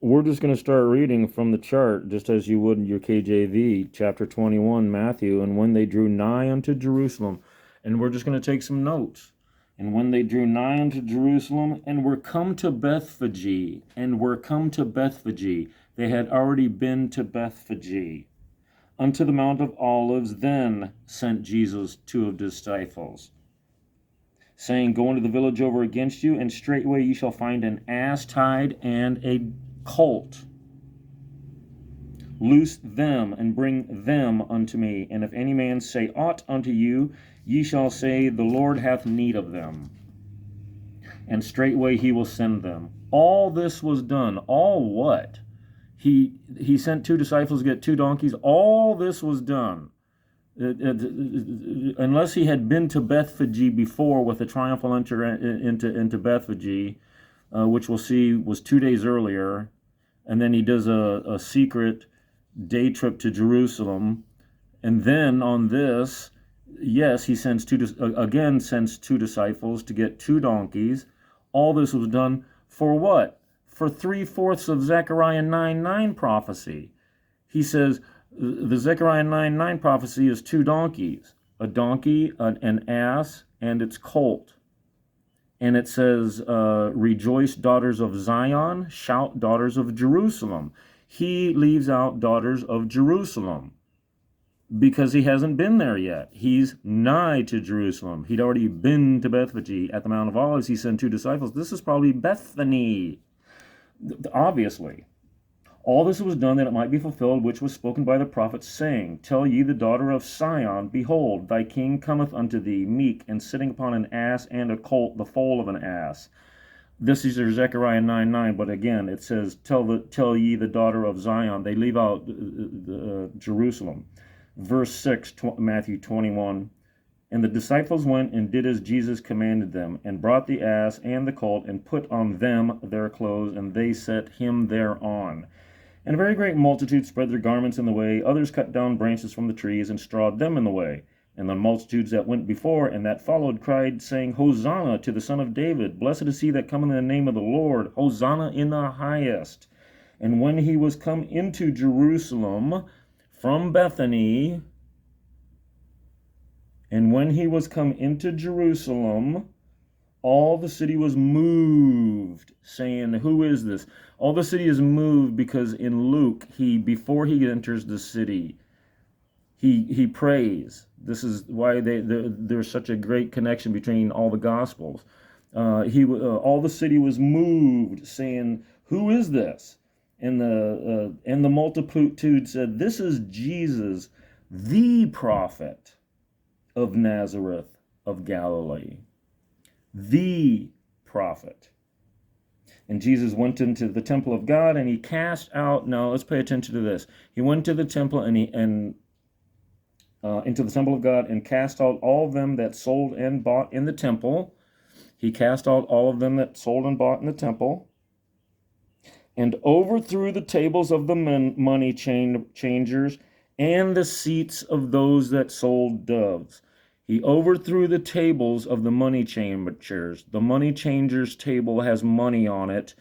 we're just going to start reading from the chart, just as you would in your KJV, chapter 21, Matthew. And when they drew nigh unto Jerusalem, and we're just going to take some notes. And when they drew nigh unto Jerusalem, and were come to Bethphage, they had already been to Bethphage, unto the Mount of Olives, then sent Jesus two of his disciples, saying, go into the village over against you, and straightway ye shall find an ass tied and a colt. Loose them, and bring them unto me. And if any man say aught unto you, ye shall say, the Lord hath need of them. And straightway he will send them. All this was done. All what? He sent two disciples to get two donkeys. All this was done. Unless he had been to Bethphage before with a triumphal entry into Bethphage, which we'll see was 2 days earlier, and then he does a secret day trip to Jerusalem, and then on this, yes, he sends two disciples to get two donkeys. All this was done for what? For 3/4 of Zechariah 9:9 prophecy. He says the Zechariah 9:9 prophecy is two donkeys, a donkey, an ass, and its colt. And it says, rejoice, daughters of Zion, shout, daughters of Jerusalem. He leaves out daughters of Jerusalem because he hasn't been there yet. He's nigh to Jerusalem. He'd already been to Bethphage. At the Mount of Olives, he sent two disciples. This is probably Bethany, obviously. All this was done that it might be fulfilled, which was spoken by the prophets, saying, tell ye the daughter of Sion, behold, thy king cometh unto thee, meek, and sitting upon an ass and a colt, the foal of an ass. This is Zechariah 9:9, but again, it says, tell ye the daughter of Zion. They leave out Jerusalem. Verse 6, Matthew 21, and the disciples went and did as Jesus commanded them, and brought the ass and the colt, and put on them their clothes, and they set him thereon. And a very great multitude spread their garments in the way. Others cut down branches from the trees, and strawed them in the way. And the multitudes that went before and that followed cried, saying, Hosanna to the Son of David. Blessed is he that cometh in the name of the Lord. Hosanna in the highest. And when he was come into Jerusalem from Bethany, all the city was moved, saying, who is this? All the city is moved because in Luke, before he enters the city, he prays. This is why there's such a great connection between all the Gospels. All the city was moved, saying, who is this? And the multitude said, this is Jesus, the prophet of Nazareth of Galilee. The prophet. And Jesus went into the temple of God, and he cast out. Now let's pay attention to this. He went to the temple into the temple of God, and cast out all of them that sold and bought in the temple. He cast out all of them that sold and bought in the temple, and overthrew the tables of the money changers and the seats of those that sold doves. He overthrew the tables of the money changers. The money changers' table has money on it.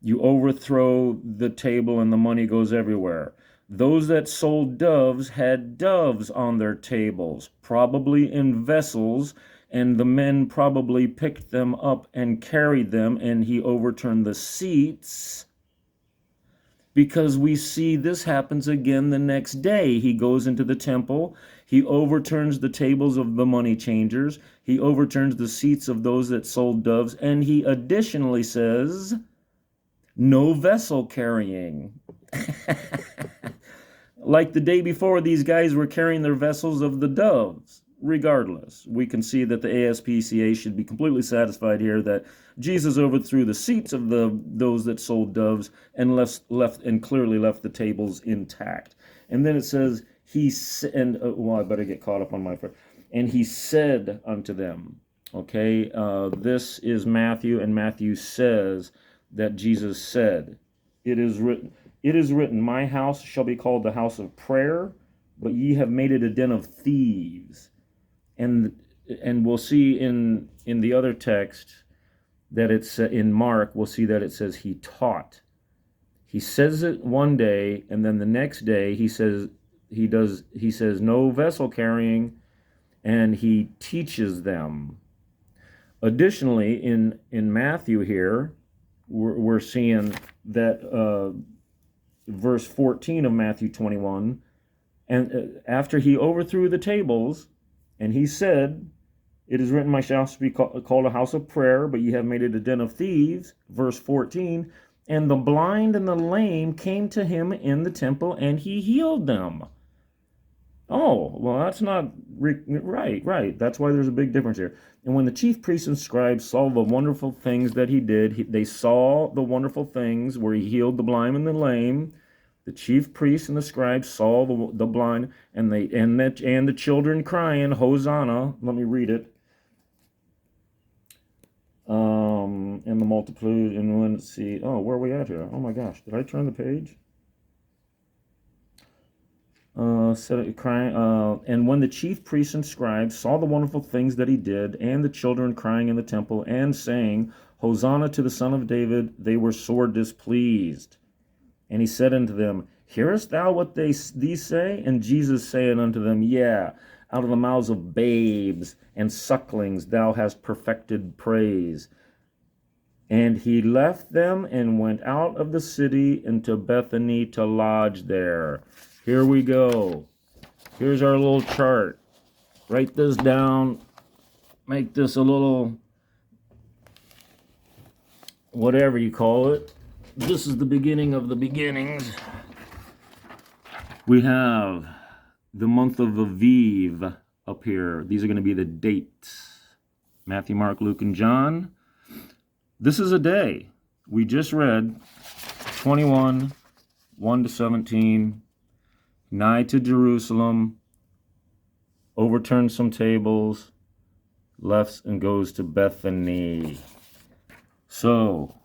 You overthrow the table and the money goes everywhere. Those that sold doves had doves on their tables, probably in vessels, and the men probably picked them up and carried them, and he overturned the seats. Because we see this happens again the next day. He goes into the temple. He overturns the tables of the money changers. He overturns the seats of those that sold doves. And he additionally says, no vessel carrying. Like the day before, these guys were carrying their vessels of the doves. Regardless, we can see that the ASPCA should be completely satisfied here that Jesus overthrew the seats of those that sold doves and clearly left the tables intact. And then it says I better get caught up on my part. And he said unto them, okay, this is Matthew, and Matthew says that Jesus said, it is written, my house shall be called the house of prayer, but ye have made it a den of thieves. And we'll see in the other text that it's in Mark, we'll see that it says he taught He says it one day, and then the next day he says no vessel carrying, and he teaches them. Additionally, in Matthew here, we're seeing that verse 14 of Matthew 21, and after he overthrew the tables, and he said, "It is written, my house be called a house of prayer, but ye have made it a den of thieves." Verse 14, and the blind and the lame came to him in the temple, and he healed them. Oh, well, that's not right. That's why there's a big difference here. And when the chief priests and scribes saw the wonderful things that he did, they saw the wonderful things where he healed the blind and the lame. The chief priests and the scribes saw the blind and the children crying, Hosanna. Let me read it. And the multitude, and let's see. Oh, where are we at here? Oh my gosh, did I turn the page? And when the chief priests and scribes saw the wonderful things that he did, and the children crying in the temple, and saying, Hosanna to the Son of David, they were sore displeased. And he said unto them, Hearest thou what these say? And Jesus saith unto them, Yeah, out of the mouths of babes and sucklings thou hast perfected praise. And he left them and went out of the city into Bethany to lodge there. Here we go. Here's our little chart. Write this down. Make this a little, whatever you call it. This is the beginning of the beginnings. We have the month of Aviv up here. These are going to be the dates. Matthew, Mark, Luke, and John. This is a day. We just read 21, 1 to 17, nigh to Jerusalem, overturns some tables, left and goes to Bethany. So,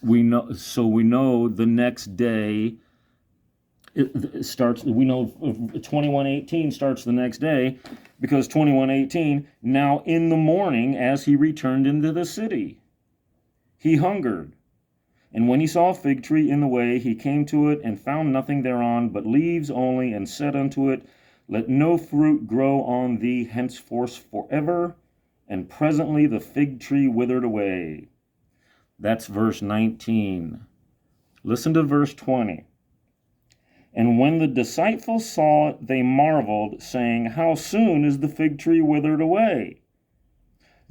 we know the next day it starts. We know 21:18 starts the next day, because 21:18, now in the morning as he returned into the city, he hungered. And when he saw a fig tree in the way, he came to it and found nothing thereon but leaves only, and said unto it, Let no fruit grow on thee henceforth forever. And presently the fig tree withered away. That's verse 19. Listen to verse 20. And when the disciples saw it, they marveled, saying, How soon is the fig tree withered away?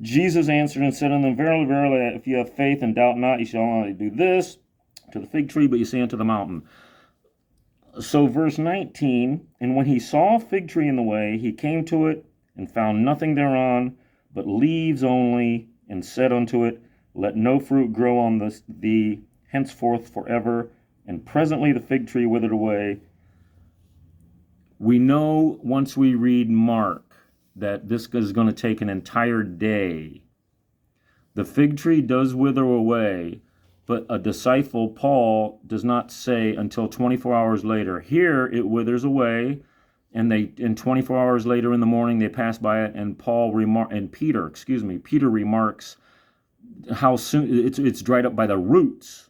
Jesus answered and said unto them, Verily, verily, if you have faith and doubt not, you shall not only do this to the fig tree, but you say unto the mountain. So verse 19, and when he saw a fig tree in the way, he came to it and found nothing thereon, but leaves only, and said unto it, Let no fruit grow on thee henceforth forever. And presently the fig tree withered away. We know once we read Mark that this is going to take an entire day. The fig tree does wither away, but a disciple, Paul, does not say until 24 hours later. Here it withers away, and 24 hours later in the morning they pass by it, and Peter remarks how soon it's dried up by the roots.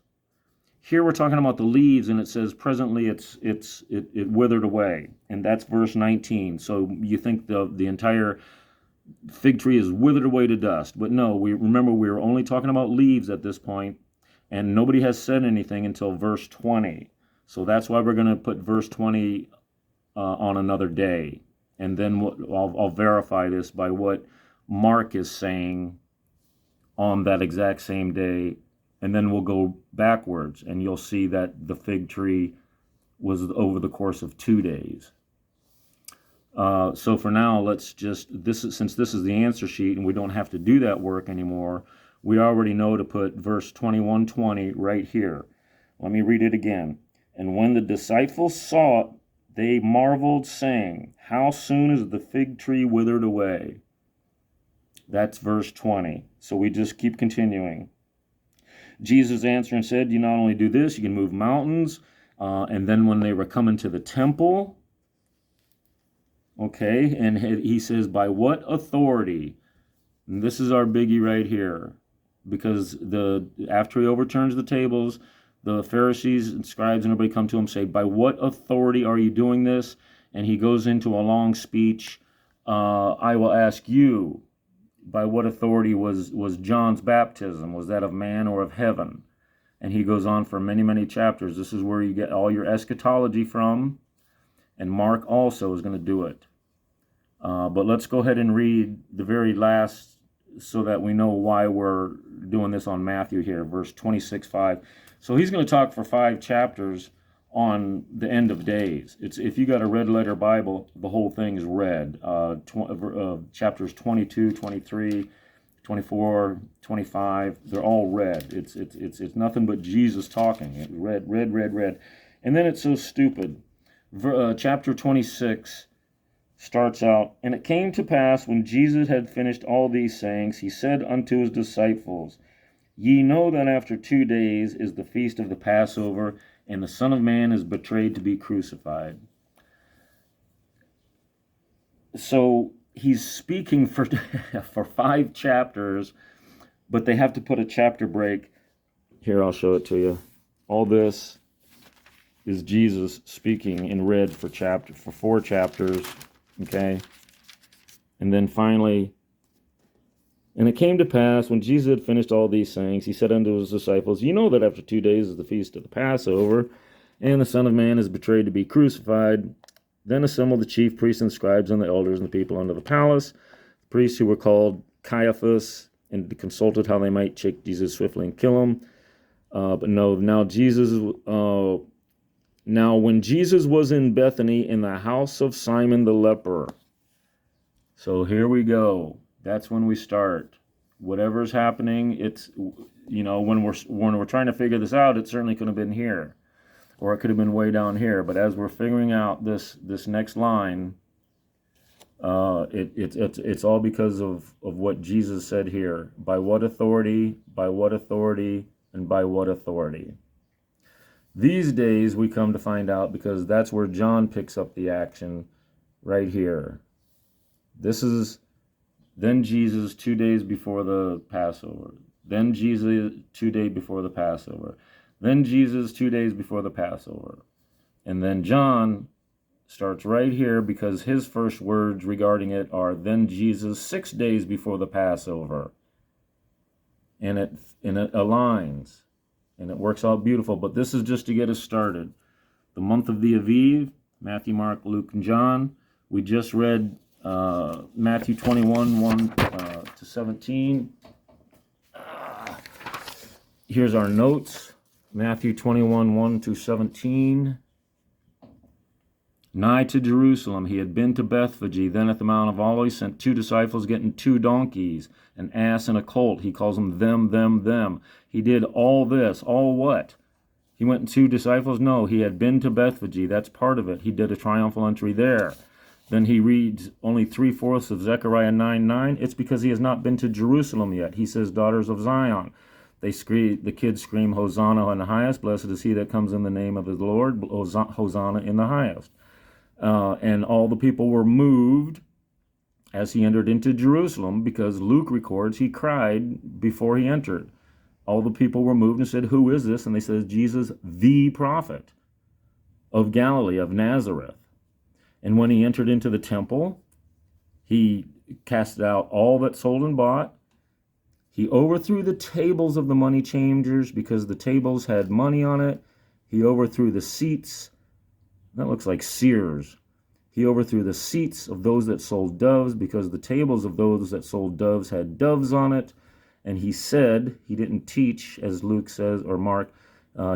Here we're talking about the leaves, and it says presently it withered away, and that's verse 19. So you think the entire fig tree is withered away to dust, but no. We were only talking about leaves at this point, and nobody has said anything until verse 20. So that's why we're going to put verse 20 on another day, and then I'll verify this by what Mark is saying on that exact same day. And then we'll go backwards, and you'll see that the fig tree was over the course of 2 days. So for now, since this is the answer sheet, and we don't have to do that work anymore, we already know to put verse 21:20 right here. Let me read it again. And when the disciples saw it, they marveled, saying, How soon is the fig tree withered away? That's verse 20. So we just keep continuing. Jesus answered and said, You not only do this, you can move mountains. And then when they were coming to the temple, okay, and he says, By what authority? And this is our biggie right here. because after he overturns the tables, the Pharisees and scribes and everybody come to him and say, by what authority are you doing this? And he goes into a long speech. I will ask you, by what authority was John's baptism? Was that of man or of heaven? And he goes on for many, many chapters. This is where you get all your eschatology from. And Mark also is going to do it. But let's go ahead and read the very last so that we know why we're doing this on Matthew here, verse 26:5. So he's going to talk for 5 chapters on the end of days. If you got a red letter Bible, the whole thing is red. Chapters 22, 23, 24, 25, they're all red. It's nothing but Jesus talking. Red, red, red, red. And then it's so stupid. Chapter 26 starts out, and it came to pass when Jesus had finished all these sayings, he said unto his disciples, Ye know that after 2 days is the feast of the Passover, and the Son of Man is betrayed to be crucified. So he's speaking for 5 chapters, but they have to put a chapter break. Here, I'll show it to you. All this is Jesus speaking in red for 4 chapters, okay? And then finally, and it came to pass, when Jesus had finished all these sayings, he said unto his disciples, You know that after 2 days is the feast of the Passover, and the Son of Man is betrayed to be crucified. Then assembled the chief priests and scribes and the elders and the people unto the palace, priests who were called Caiaphas, and consulted how they might take Jesus swiftly and kill him. But no, now when Jesus was in Bethany in the house of Simon the leper. So here we go. That's when we start. Whatever's happening, it's, when we're trying to figure this out, it certainly could have been here, or it could have been way down here. But as we're figuring out this next line, it's all because of what Jesus said here. By what authority, and by what authority. These days we come to find out, because that's where John picks up the action right here. This is then Jesus 2 days before the Passover. Then Jesus 2 days before the Passover. Then Jesus 2 days before the Passover. And then John starts right here, because his first words regarding it are, then Jesus 6 days before the Passover. And it aligns. And it works out beautiful. But this is just to get us started. The month of the Aviv, Matthew, Mark, Luke, and John. We just read Matthew 21, 1 to 17. Here's our notes. Matthew 21, 1 to 17. Nigh to Jerusalem, he had been to Bethphage. Then at the Mount of Olives, sent 2 disciples, getting 2 donkeys, an ass and a colt. He calls them, them. He did all this. All what? He went and 2 disciples? No, he had been to Bethphage. That's part of it. He did a triumphal entry there. Then he reads only 3/4 of Zechariah 9:9. It's because he has not been to Jerusalem yet. He says, daughters of Zion. The kids scream, Hosanna in the highest. Blessed is he that comes in the name of the Lord. Hosanna in the highest. And all the people were moved as he entered into Jerusalem, because Luke records he cried before he entered. All the people were moved and said, who is this? And they said, Jesus, the prophet of Galilee, of Nazareth. And when he entered into the temple, he cast out all that sold and bought. He overthrew the tables of the money changers, because the tables had money on it. He overthrew the seats. That looks like Sears. He overthrew the seats of those that sold doves, because the tables of those that sold doves had doves on it. And he said, he didn't teach, as Luke says, or Mark,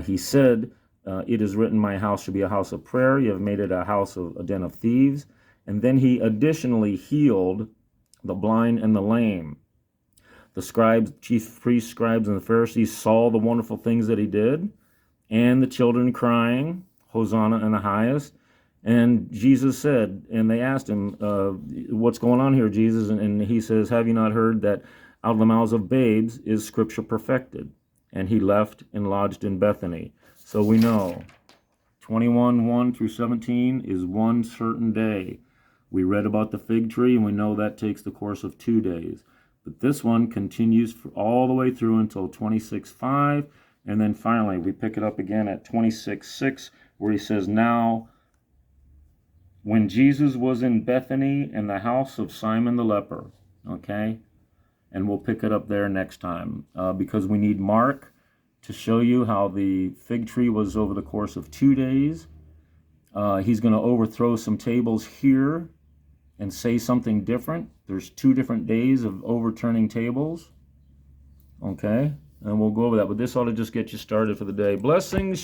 he said, it is written, my house shall be a house of prayer. You have made it a den of thieves. And then he additionally healed the blind and the lame. The scribes, chief priests, scribes, and the Pharisees saw the wonderful things that he did, and the children crying, Hosanna in the highest. And Jesus said, and they asked him, what's going on here, Jesus? And he says, have you not heard that out of the mouths of babes is Scripture perfected? And he left and lodged in Bethany. So we know 21, 1 through 17 is one certain day. We read about the fig tree, and we know that takes the course of 2 days. But this one continues all the way through until 26:5. And then finally, we pick it up again at 26:6, where he says, now, when Jesus was in Bethany in the house of Simon the leper. Okay? And we'll pick it up there next time because we need Mark to show you how the fig tree was over the course of 2 days. He's going to overthrow some tables here and say something different. There's 2 different days of overturning tables. Okay? And we'll go over that. But this ought to just get you started for the day. Blessings.